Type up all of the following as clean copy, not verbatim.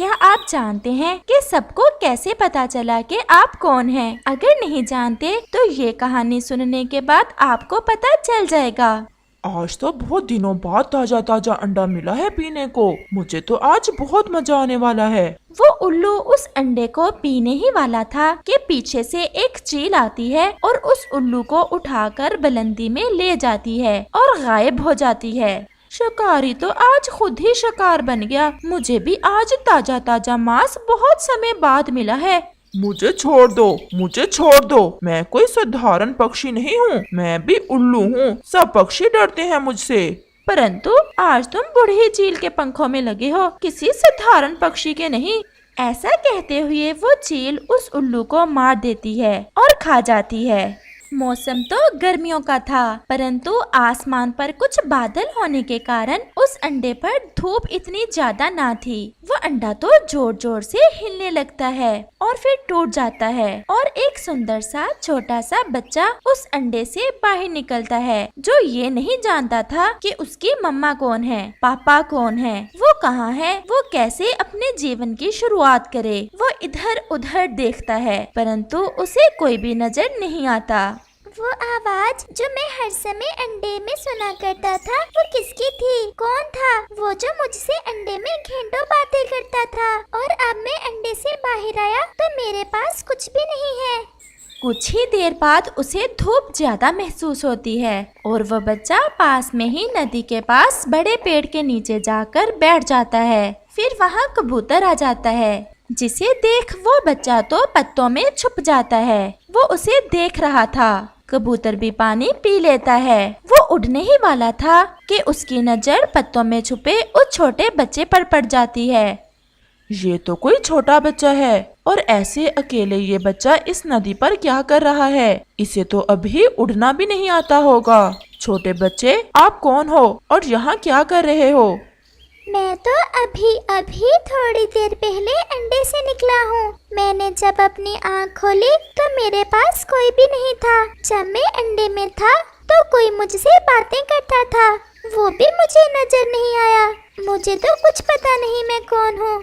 क्या आप जानते हैं कि सबको कैसे पता चला कि आप कौन हैं? अगर नहीं जानते तो ये कहानी सुनने के बाद आपको पता चल जाएगा। आज तो बहुत दिनों बाद ताजा ताजा अंडा मिला है पीने को। मुझे तो आज बहुत मजा आने वाला है। वो उल्लू उस अंडे को पीने ही वाला था कि पीछे से एक चील आती है और उस उल्लू को उठाकर बुलंदी में ले जाती है और गायब हो जाती है। शिकारी तो आज खुद ही शिकार बन गया। मुझे भी आज ताजा ताजा मांस बहुत समय बाद मिला है। मुझे छोड़ दो, मुझे छोड़ दो। मैं कोई साधारण पक्षी नहीं हूँ, मैं भी उल्लू हूँ। सब पक्षी डरते हैं मुझसे। परंतु आज तुम बूढ़ी चील के पंखों में लगे हो, किसी साधारण पक्षी के नहीं। ऐसा कहते हुए वो चील उस उल्लू को मार देती है और खा जाती है। मौसम तो गर्मियों का था, परंतु आसमान पर कुछ बादल होने के कारण उस अंडे पर धूप इतनी ज्यादा ना थी। वो अंडा तो जोर जोर से हिलने लगता है और फिर टूट जाता है और एक सुंदर सा छोटा सा बच्चा उस अंडे से बाहर निकलता है, जो ये नहीं जानता था कि उसकी मम्मा कौन है, पापा कौन है, वो कहाँ है, वो कैसे अपने जीवन की शुरुआत करे। वो इधर उधर देखता है, परंतु उसे कोई भी नजर नहीं आता। वो आवाज जो मैं हर समय अंडे में सुना करता था, वो किसकी थी? कौन था वो जो मुझसे अंडे में घंटों बातें करता था? और अब मैं अंडे से बाहर आया तो मेरे पास कुछ भी नहीं है। कुछ ही देर बाद उसे धूप ज्यादा महसूस होती है और वह बच्चा पास में ही नदी के पास बड़े पेड़ के नीचे जाकर बैठ जाता है। फिर वहाँ कबूतर आ जाता है, जिसे देख वो बच्चा तो पत्तों में छुप जाता है। वो उसे देख रहा था। कबूतर भी पानी पी लेता है। वो उड़ने ही वाला था कि उसकी नजर पत्तों में छुपे उस छोटे बच्चे पर पड़ जाती है। ये तो कोई छोटा बच्चा है, और ऐसे अकेले ये बच्चा इस नदी पर क्या कर रहा है? इसे तो अभी उड़ना भी नहीं आता होगा। छोटे बच्चे, आप कौन हो और यहाँ क्या कर रहे हो? मैं तो अभी थोड़ी देर पहले अंडे से निकला हूँ। मैंने जब अपनी आँख खोली तो मेरे पास कोई भी नहीं था। जब मैं अंडे में था तो कोई मुझसे बातें करता था, वो भी मुझे नजर नहीं आया। मुझे तो कुछ पता नहीं मैं कौन हूँ।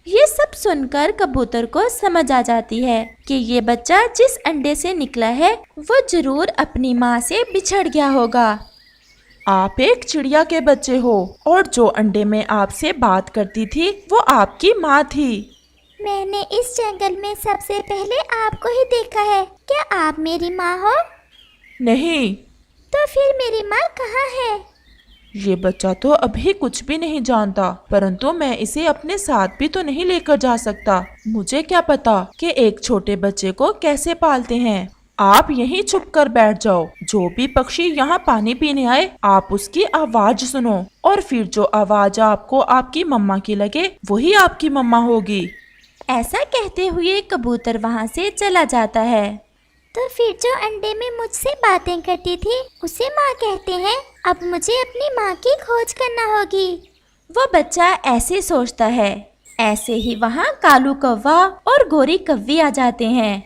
ये सब सुनकर कबूतर को समझ आ जाती है कि ये बच्चा जिस अंडे से निकला है वो जरूर अपनी माँ से बिछड़ गया होगा। आप एक चिड़िया के बच्चे हो और जो अंडे में आपसे बात करती थी वो आपकी माँ थी। मैंने इस जंगल में सबसे पहले आपको ही देखा है। क्या आप मेरी माँ हो? नहीं। तो फिर मेरी माँ कहाँ है? ये बच्चा तो अभी कुछ भी नहीं जानता, परंतु मैं इसे अपने साथ भी तो नहीं लेकर जा सकता। मुझे क्या पता कि एक छोटे बच्चे को कैसे पालते हैं। आप यहीं छुप कर बैठ जाओ। जो भी पक्षी यहाँ पानी पीने आए, आप उसकी आवाज सुनो और फिर जो आवाज आपको आपकी मम्मा की लगे वही आपकी मम्मा होगी। ऐसा कहते हुए कबूतर वहाँ से चला जाता है। तो फिर जो अंडे में मुझसे बातें करती थी उसे माँ कहते हैं। अब मुझे अपनी माँ की खोज करना होगी। वो बच्चा ऐसे सोचता है। ऐसे ही वहाँ कालू कौवा और गोरी कव्वी आ जाते हैं।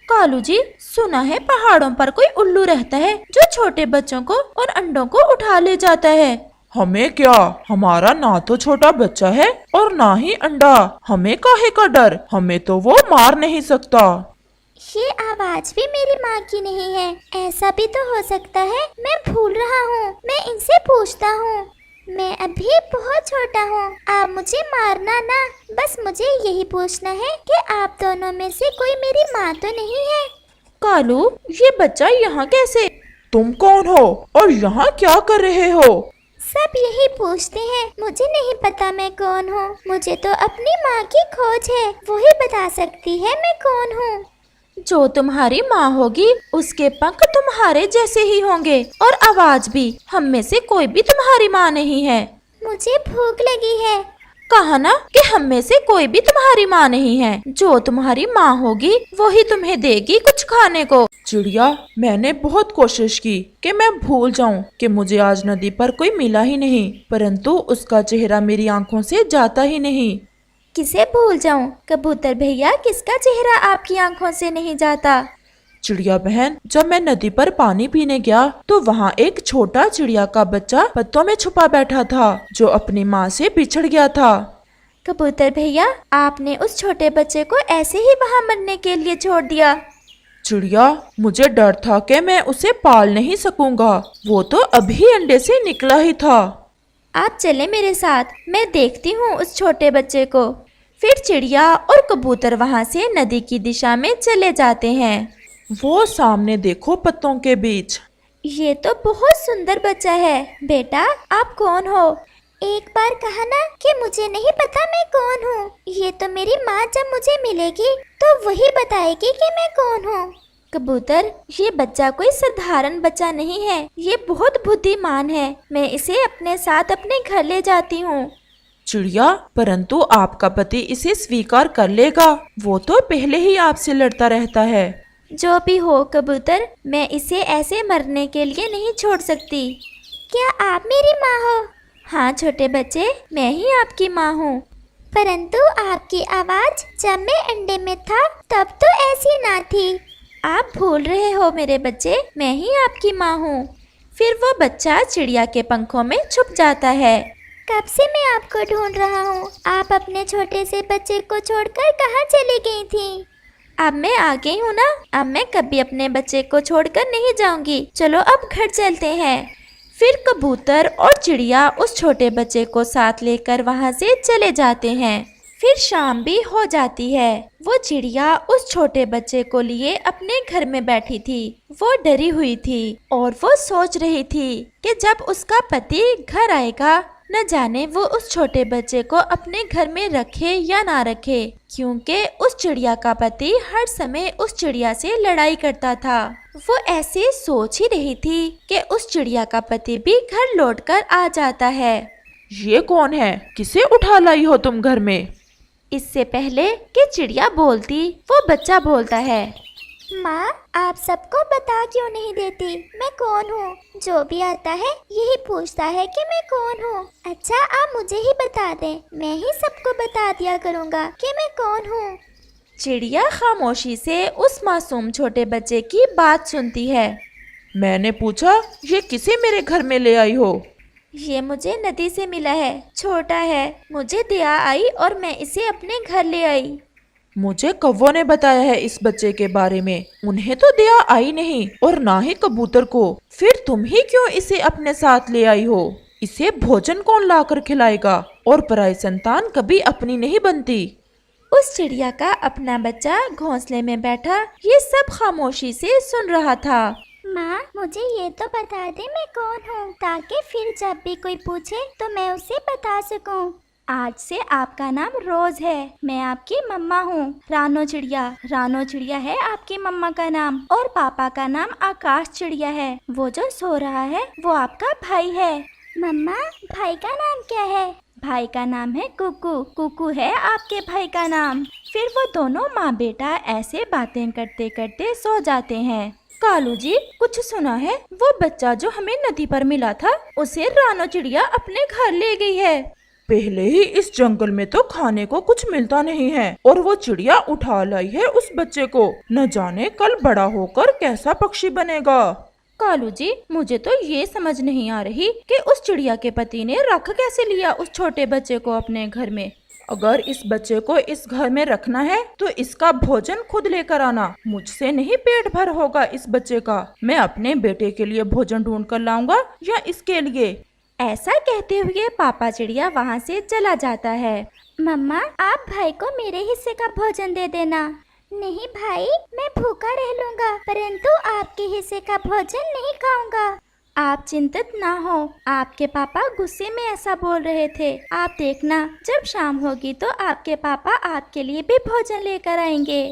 कालू जी, सुना है पहाड़ों पर कोई उल्लू रहता है जो छोटे बच्चों को और अंडों को उठा ले जाता है। हमें क्या, हमारा ना तो छोटा बच्चा है और ना ही अंडा। हमें काहे का डर? हमें तो वो मार नहीं सकता। ये आवाज भी मेरी माँ की नहीं है। ऐसा भी तो हो सकता है मैं भूल रहा हूँ। मैं इनसे पूछता हूँ। मैं अभी बहुत छोटा हूँ, आप मुझे मारना ना। बस मुझे यही पूछना है कि आप दोनों में से कोई मेरी माँ तो नहीं है। कालू, ये बच्चा यहाँ कैसे? तुम कौन हो और यहाँ क्या कर रहे हो? सब यही पूछते हैं। मुझे नहीं पता मैं कौन हूँ। मुझे तो अपनी माँ की खोज है, वही बता सकती है मैं कौन हूँ। जो तुम्हारी माँ होगी उसके पंख तुम्हारे जैसे ही होंगे और आवाज भी। हम में से कोई भी तुम्हारी माँ नहीं है। मुझे भूख लगी है। कहा ना कि हम में से कोई भी तुम्हारी माँ नहीं है। जो तुम्हारी माँ होगी वही तुम्हें देगी कुछ खाने को। चिड़िया, मैंने बहुत कोशिश की कि मैं भूल जाऊं कि मुझे आज नदी पर कोई मिला ही नहीं, परंतु उसका चेहरा मेरी आंखों से जाता ही नहीं। किसे भूल जाऊं? कबूतर भैया, किसका चेहरा आपकी आंखों से नहीं जाता? चिड़िया बहन, जब मैं नदी पर पानी पीने गया तो वहाँ एक छोटा चिड़िया का बच्चा पत्तों में छुपा बैठा था जो अपनी माँ से बिछड़ गया था। कबूतर भैया, आपने उस छोटे बच्चे को ऐसे ही वहाँ मरने के लिए छोड़ दिया। चिड़िया, मुझे डर था कि मैं उसे पाल नहीं सकूंगा। वो तो अभी अंडे से निकला ही था। आप चले मेरे साथ, मैं देखती हूँ उस छोटे बच्चे को। फिर चिड़िया और कबूतर वहाँ से नदी की दिशा में चले जाते हैं। वो सामने देखो, पत्तों के बीच। ये तो बहुत सुंदर बच्चा है। बेटा, आप कौन हो? एक बार कहा ना कि मुझे नहीं पता मैं कौन हूँ। ये तो मेरी माँ जब मुझे मिलेगी तो वही बताएगी कि मैं कौन हूँ। कबूतर, ये बच्चा कोई साधारण बच्चा नहीं है, ये बहुत बुद्धिमान है। मैं इसे अपने साथ अपने घर ले जाती हूँ। चिड़िया, परंतु आपका पति इसे स्वीकार कर लेगा। वो तो पहले ही आपसे लड़ता रहता है। जो भी हो कबूतर, मैं इसे ऐसे मरने के लिए नहीं छोड़ सकती। क्या आप मेरी माँ हो? हाँ छोटे बच्चे, मैं ही आपकी माँ हूँ। परंतु आपकी आवाज जब मैं अंडे में था तब तो ऐसी ना थी। आप भूल रहे हो मेरे बच्चे, मैं ही आपकी माँ हूँ। फिर वो बच्चा चिड़िया के पंखों में छुप जाता है। कब से मैं आपको ढूंढ रहा हूँ। आप अपने छोटे से बच्चे को छोड़कर कहाँ चली गई थी? अब मैं आ गई हूँ ना, अब मैं कभी अपने बच्चे को छोड़कर नहीं जाऊंगी। चलो अब घर चलते हैं। फिर कबूतर और चिड़िया उस छोटे बच्चे को साथ लेकर वहाँ से चले जाते हैं। फिर शाम भी हो जाती है। वो चिड़िया उस छोटे बच्चे को लिए अपने घर में बैठी थी। वो डरी हुई थी और वो सोच रही थी कि जब उसका पति घर आएगा, न जाने वो उस छोटे बच्चे को अपने घर में रखे या ना रखे, क्योंकि उस चिड़िया का पति हर समय उस चिड़िया से लड़ाई करता था। वो ऐसे सोच ही रही थी कि उस चिड़िया का पति भी घर लौटकर आ जाता है। ये कौन है? किसे उठा लाई हो तुम घर में? इससे पहले कि चिड़िया बोलती, वो बच्चा बोलता है। माँ, आप सबको बता क्यों नहीं देती मैं कौन हूँ? जो भी आता है यही पूछता है कि मैं कौन हूँ। अच्छा, आप मुझे ही बता दें, मैं ही सबको बता दिया करूँगा कि मैं कौन हूँ। चिड़िया खामोशी से उस मासूम छोटे बच्चे की बात सुनती है। मैंने पूछा, ये किसे मेरे घर में ले आई हो? ये मुझे नदी से मिला है, छोटा है, मुझे दया आई और मैं इसे अपने घर ले आई। मुझे कौवों ने बताया है इस बच्चे के बारे में। उन्हें तो दया आई नहीं और ना ही कबूतर को। फिर तुम ही क्यों इसे अपने साथ ले आई हो? इसे भोजन कौन लाकर खिलाएगा? और पराई संतान कभी अपनी नहीं बनती। उस चिड़िया का अपना बच्चा घोंसले में बैठा ये सब खामोशी से सुन रहा था। माँ, मुझे ये तो बता दे मैं कौन हूँ, ताकि फिर जब भी कोई पूछे तो मैं उसे बता सकूँ। आज से आपका नाम रोज है। मैं आपकी मम्मा हूँ, रानो चिड़िया। रानो चिड़िया है आपकी मम्मा का नाम। और पापा का नाम आकाश चिड़िया है। वो जो सो रहा है वो आपका भाई है। मम्मा, भाई का नाम क्या है? भाई का नाम है कुकू। कुकू है आपके भाई का नाम। फिर वो दोनों माँ बेटा ऐसे बातें करते करते सो जाते हैं। कालू जी, कुछ सुना है? वो बच्चा जो हमें नदी पर मिला था, उसे रानो चिड़िया अपने घर ले गई है। पहले ही इस जंगल में तो खाने को कुछ मिलता नहीं है और वो चिड़िया उठा लाई है उस बच्चे को। न जाने कल बड़ा होकर कैसा पक्षी बनेगा। कालू जी, मुझे तो ये समझ नहीं आ रही कि उस चिड़िया के पति ने रख कैसे लिया उस छोटे बच्चे को अपने घर में। अगर इस बच्चे को इस घर में रखना है तो इसका भोजन खुद लेकर आना। मुझसे नहीं पेट भर होगा इस बच्चे का। मैं अपने बेटे के लिए भोजन ढूंढ कर लाऊंगा या इसके लिए। ऐसा कहते हुए पापा चिड़िया वहाँ से चला जाता है। मम्मा, आप भाई को मेरे हिस्से का भोजन दे देना। नहीं भाई, मैं भूखा रह लूँगा, परंतु आपके हिस्से का भोजन नहीं खाऊंगा। आप चिंतित ना हो, आपके पापा गुस्से में ऐसा बोल रहे थे। आप देखना, जब शाम होगी तो आपके पापा आपके लिए भी भोजन लेकर आएंगे।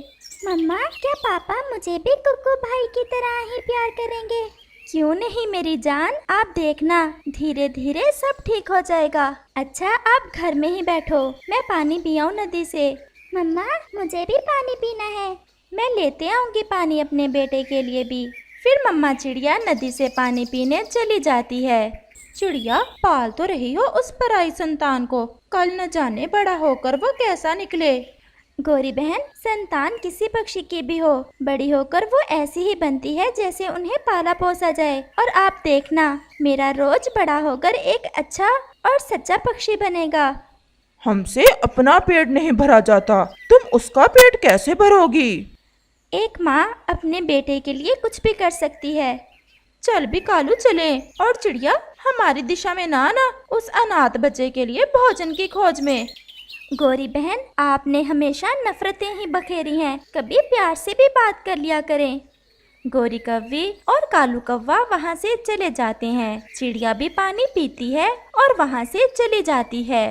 मम्मा, क्या पापा मुझे भी कुकू भाई की तरह ही प्यार करेंगे? क्यों नहीं मेरी जान, आप देखना, धीरे धीरे सब ठीक हो जाएगा। अच्छा, आप घर में ही बैठो, मैं पानी पियाऊँ नदी से। मम्मा, मुझे भी पानी पीना है। मैं लेते आऊँगी पानी अपने बेटे के लिए भी। फिर मम्मा चिड़िया नदी से पानी पीने चली जाती है। चिड़िया, पाल तो रही हो उस पराई संतान को, कल न जाने बड़ा होकर वो कैसा निकले। गोरी बहन, संतान किसी पक्षी की भी हो, बड़ी होकर वो ऐसी ही बनती है जैसे उन्हें पाला पोसा जाए। और आप देखना, मेरा रोज बड़ा होकर एक अच्छा और सच्चा पक्षी बनेगा। हमसे अपना पेट नहीं भरा जाता, तुम उसका पेट कैसे भरोगी? एक माँ अपने बेटे के लिए कुछ भी कर सकती है। चल भी कालू चले। और चिड़िया, हमारी दिशा में ना आना उस अनाथ बच्चे के लिए भोजन की खोज में। गौरी बहन, आपने हमेशा नफरतें ही बखेरी हैं, कभी प्यार से भी बात कर लिया करें। गोरी कव्वी और कालू कौवा वहाँ से चले जाते हैं। चिड़िया भी पानी पीती है और वहाँ से चली जाती है।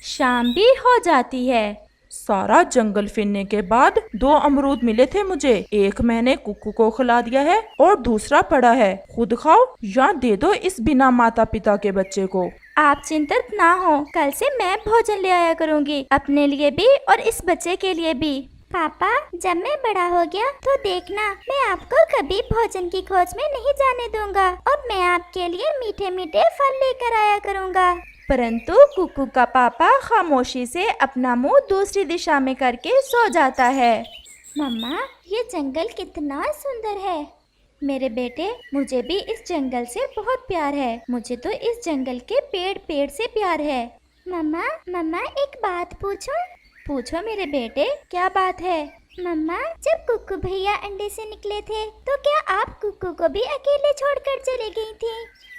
शाम भी हो जाती है। सारा जंगल फिरने के बाद 2 अमरूद मिले थे मुझे। एक मैंने कुक्कू को खिला दिया है और दूसरा पड़ा है, खुद खाओ या दे दो इस बिना माता पिता के बच्चे को। आप चिंतित ना हो, कल से मैं भोजन ले आया करूँगी, अपने लिए भी और इस बच्चे के लिए भी। पापा, जब मैं बड़ा हो गया तो देखना, मैं आपको कभी भोजन की खोज में नहीं जाने दूंगा और मैं आपके लिए मीठे मीठे फल लेकर आया करूँगा। परंतु कुक्कू का पापा खामोशी से अपना मुंह दूसरी दिशा में करके सो जाता है। मम्मा, ये जंगल कितना सुंदर है। मेरे बेटे, मुझे भी इस जंगल से बहुत प्यार है। मुझे तो इस जंगल के पेड़ से प्यार है। मम्मा, एक बात पूछूं? पूछो मेरे बेटे, क्या बात है? मम्मा, जब कुक्कू भैया अंडे से निकले थे तो क्या आप कुक्कू को भी अकेले छोड़कर चली गई थी?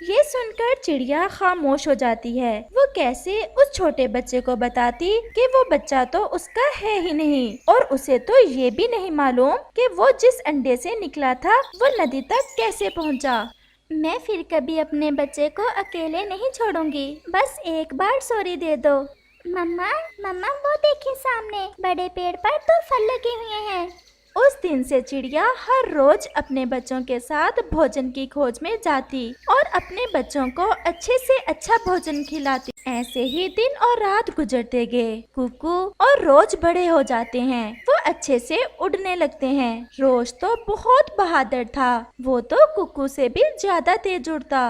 ये सुनकर चिड़िया खामोश हो जाती है। वो कैसे उस छोटे बच्चे को बताती कि वो बच्चा तो उसका है ही नहीं और उसे तो ये भी नहीं मालूम कि वो जिस अंडे से निकला था वो नदी तक कैसे पहुंचा। मैं फिर कभी अपने बच्चे को अकेले नहीं छोड़ूंगी, बस एक बार सॉरी दे दो। मम्मा, वो देखिए सामने बड़े पेड़ पर तो फल लगे हुए हैं। उस दिन से चिड़िया हर रोज अपने बच्चों के साथ भोजन की खोज में जाती और अपने बच्चों को अच्छे से अच्छा भोजन खिलाती। ऐसे ही दिन और रात गुजरते गए। कुक्कू और रोज बड़े हो जाते हैं। वो अच्छे से उड़ने लगते हैं। रोज तो बहुत बहादुर था, वो तो कुक्कू से भी ज्यादा तेज उड़ता।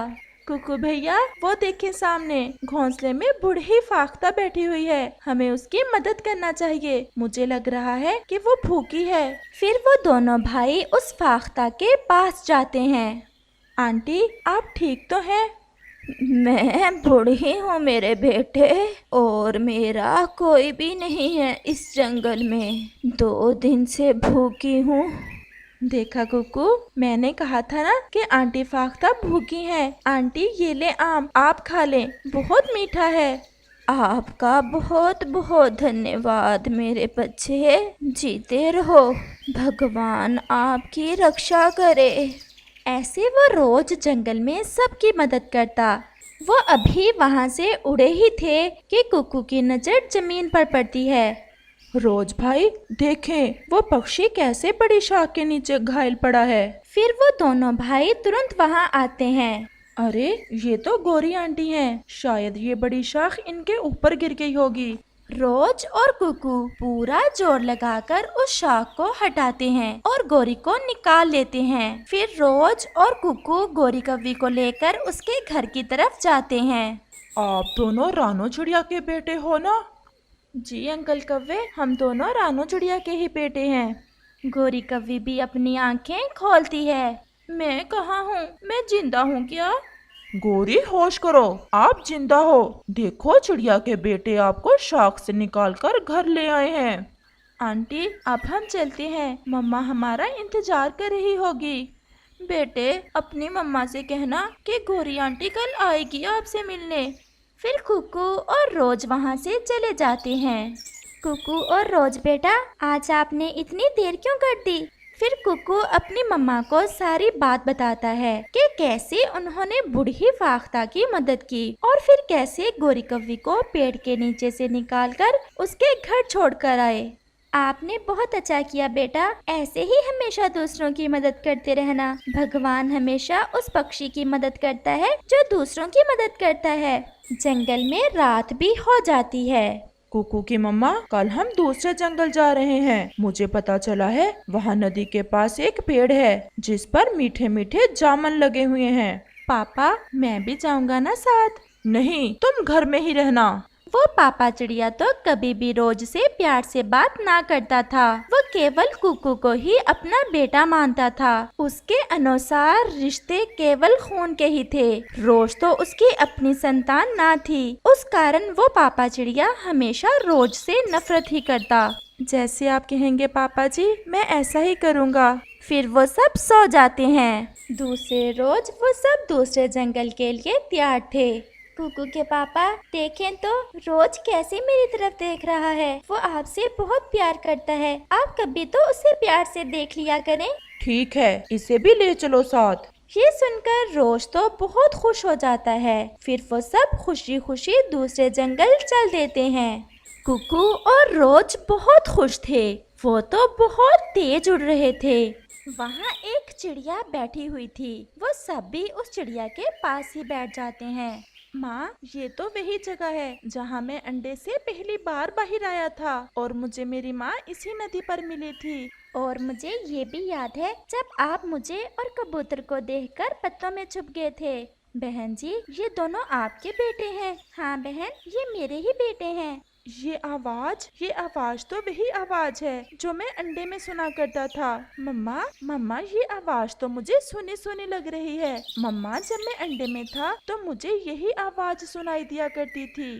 कुक्कू भैया, वो देखे सामने घोंसले में बूढ़ी फाख्ता बैठी हुई है, हमें उसकी मदद करना चाहिए। मुझे लग रहा है कि वो भूखी है। फिर वो दोनों भाई उस फाख्ता के पास जाते हैं। आंटी, आप ठीक तो हैं? मैं बूढ़ी हूँ मेरे बेटे, और मेरा कोई भी नहीं है इस जंगल में। 2 दिन से भूखी हूँ। देखा कुक्कू, मैंने कहा था ना कि आंटी फाख्ता भूखी है। आंटी, ये ले आम, आप खा लें, बहुत मीठा है। आपका बहुत बहुत धन्यवाद मेरे बच्चे, जीते रहो, भगवान आपकी रक्षा करे। ऐसे वो रोज जंगल में सबकी मदद करता। वो अभी वहाँ से उड़े ही थे कि कुक्कू की नजर जमीन पर पड़ती है। रोज भाई, देखें वो पक्षी कैसे बड़ी शाख के नीचे घायल पड़ा है। फिर वो दोनों भाई तुरंत वहाँ आते हैं। अरे, ये तो गोरी आंटी हैं, शायद ये बड़ी शाख इनके ऊपर गिर गई होगी। रोज और कुक्कू पूरा जोर लगाकर उस शाख को हटाते हैं और गोरी को निकाल लेते हैं। फिर रोज और कुक्कू गोरी कव्वी को लेकर उसके घर की तरफ जाते हैं। आप दोनों रानो चिड़िया के बेटे हो ना? जी अंकल कव्वे, हम दोनों रानो चिड़िया के ही बेटे हैं। गोरी कव्वी भी अपनी आंखें खोलती है। मैं कहाँ हूँ? मैं जिंदा हूँ क्या? गोरी, होश करो, आप जिंदा हो। देखो, चिड़िया के बेटे आपको शाख से निकालकर घर ले आए हैं। आंटी, अब हम चलते हैं, मम्मा हमारा इंतजार कर रही होगी। बेटे, अपनी मम्मा से कहना कि गोरी आंटी कल आएगी आपसे मिलने। फिर कुक्कू और रोज वहाँ से चले जाते हैं। कुक्कू और रोज बेटा, आज आपने इतनी देर क्यों कर दी? फिर कुक्कू अपनी मम्मा को सारी बात बताता है कि कैसे उन्होंने बूढ़ी फाख्ता की मदद की और फिर कैसे गोरी कव्वी को पेड़ के नीचे से निकालकर उसके घर छोड़कर आए। आपने बहुत अच्छा किया बेटा, ऐसे ही हमेशा दूसरों की मदद करते रहना। भगवान हमेशा उस पक्षी की मदद करता है जो दूसरों की मदद करता है। जंगल में रात भी हो जाती है। कुक्कू की मम्मा, कल हम दूसरे जंगल जा रहे हैं। मुझे पता चला है वहाँ नदी के पास एक पेड़ है जिस पर मीठे मीठे जामुन लगे हुए हैं। पापा, मैं भी जाऊंगा ना साथ? नहीं, तुम घर में ही रहना। वो पापा चिड़िया तो कभी भी रोज से प्यार से बात ना करता था। वो केवल कुकू को ही अपना बेटा मानता था। उसके अनुसार रिश्ते केवल खून के ही थे। रोज तो उसकी अपनी संतान ना थी, उस कारण वो पापा चिड़िया हमेशा रोज से नफरत ही करता। जैसे आप कहेंगे पापा जी, मैं ऐसा ही करूँगा। फिर वो सब सो जाते हैं। दूसरे रोज वो सब दूसरे जंगल के लिए तैयार थे। कुकू के पापा देखें तो रोज कैसे मेरी तरफ देख रहा है। वो आपसे बहुत प्यार करता है, आप कभी तो उसे प्यार से देख लिया करें। ठीक है, इसे भी ले चलो साथ। ये सुनकर रोज तो बहुत खुश हो जाता है। फिर वो सब खुशी खुशी दूसरे जंगल चल देते हैं। कुकू और रोज बहुत खुश थे। वो तो बहुत तेज उड़ रहे थे। वहाँ एक चिड़िया बैठी हुई थी। वो सब भी उस चिड़िया के पास ही बैठ जाते हैं। माँ, ये तो वही जगह है जहाँ मैं अंडे से पहली बार बाहर आया था और मुझे मेरी माँ इसी नदी पर मिली थी। और मुझे ये भी याद है जब आप मुझे और कबूतर को देखकर पत्तों में छुप गए थे। बहन जी, ये दोनों आपके बेटे हैं। हाँ बहन, ये मेरे ही बेटे हैं। ये आवाज तो वही आवाज है जो मैं अंडे में सुना करता था। मम्मा, ये आवाज तो मुझे सुनी सुनी लग रही है। मम्मा, जब मैं अंडे में था तो मुझे यही आवाज सुनाई दिया करती थी।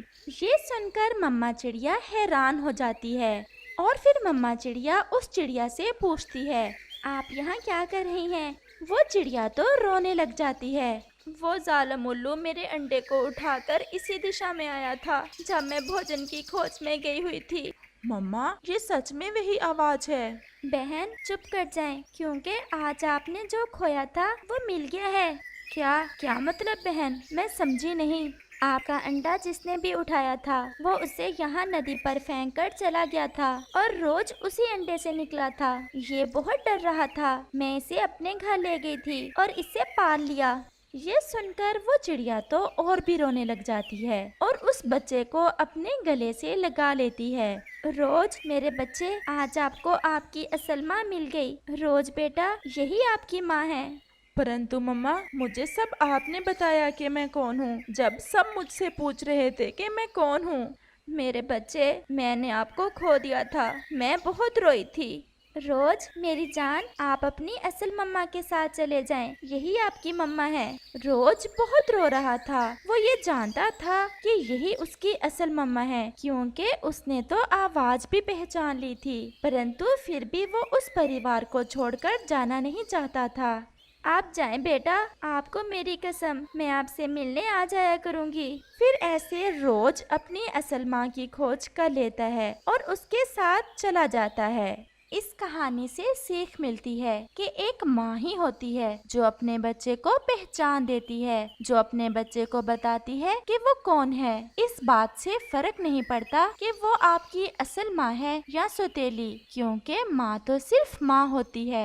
ये सुनकर मम्मा चिड़िया हैरान हो जाती है। और फिर मम्मा चिड़िया उस चिड़िया से पूछती है, आप यहाँ क्या कर रही हैं? वो चिड़िया तो रोने लग जाती है। वो जालिम उल्लू मेरे अंडे को उठाकर इसी दिशा में आया था जब मैं भोजन की खोज में गई हुई थी। मम्मा, ये सच में वही आवाज है। बहन चुप कर जाएं, क्योंकि आज आपने जो खोया था वो मिल गया है। क्या मतलब बहन? मैं समझी नहीं। आपका अंडा जिसने भी उठाया था वो उसे यहाँ नदी पर फेंक कर चला गया था और रोज उसी अंडे से निकला था। ये बहुत डर रहा था। मैं इसे अपने घर ले गई थी और इसे पाल लिया। ये सुनकर वो चिड़िया तो और भी रोने लग जाती है और उस बच्चे को अपने गले से लगा लेती है। रोज मेरे बच्चे, आज आपको आपकी असल माँ मिल गई। रोज बेटा, यही आपकी माँ है। परंतु मम्मा, मुझे सब आपने बताया कि मैं कौन हूँ, जब सब मुझसे पूछ रहे थे कि मैं कौन हूँ। मेरे बच्चे, मैंने आपको खो दिया था। मैं बहुत रोई थी। रोज मेरी जान, आप अपनी असल मम्मा के साथ चले जाएं। यही आपकी मम्मा है। रोज बहुत रो रहा था। वो ये जानता था कि यही उसकी असल मम्मा है, क्योंकि उसने तो आवाज भी पहचान ली थी। परंतु फिर भी वो उस परिवार को छोड़कर जाना नहीं चाहता था। आप जाएं बेटा, आपको मेरी कसम, मैं आपसे मिलने आ जाया करूंगी। फिर ऐसे रोज अपनी असल माँ की खोज कर लेता है और उसके साथ चला जाता है। इस कहानी से सीख मिलती है कि एक माँ ही होती है जो अपने बच्चे को पहचान देती है, जो अपने बच्चे को बताती है कि वो कौन है। इस बात से फर्क नहीं पड़ता कि वो आपकी असल माँ है या सौतेली, क्योंकि माँ तो सिर्फ माँ होती है।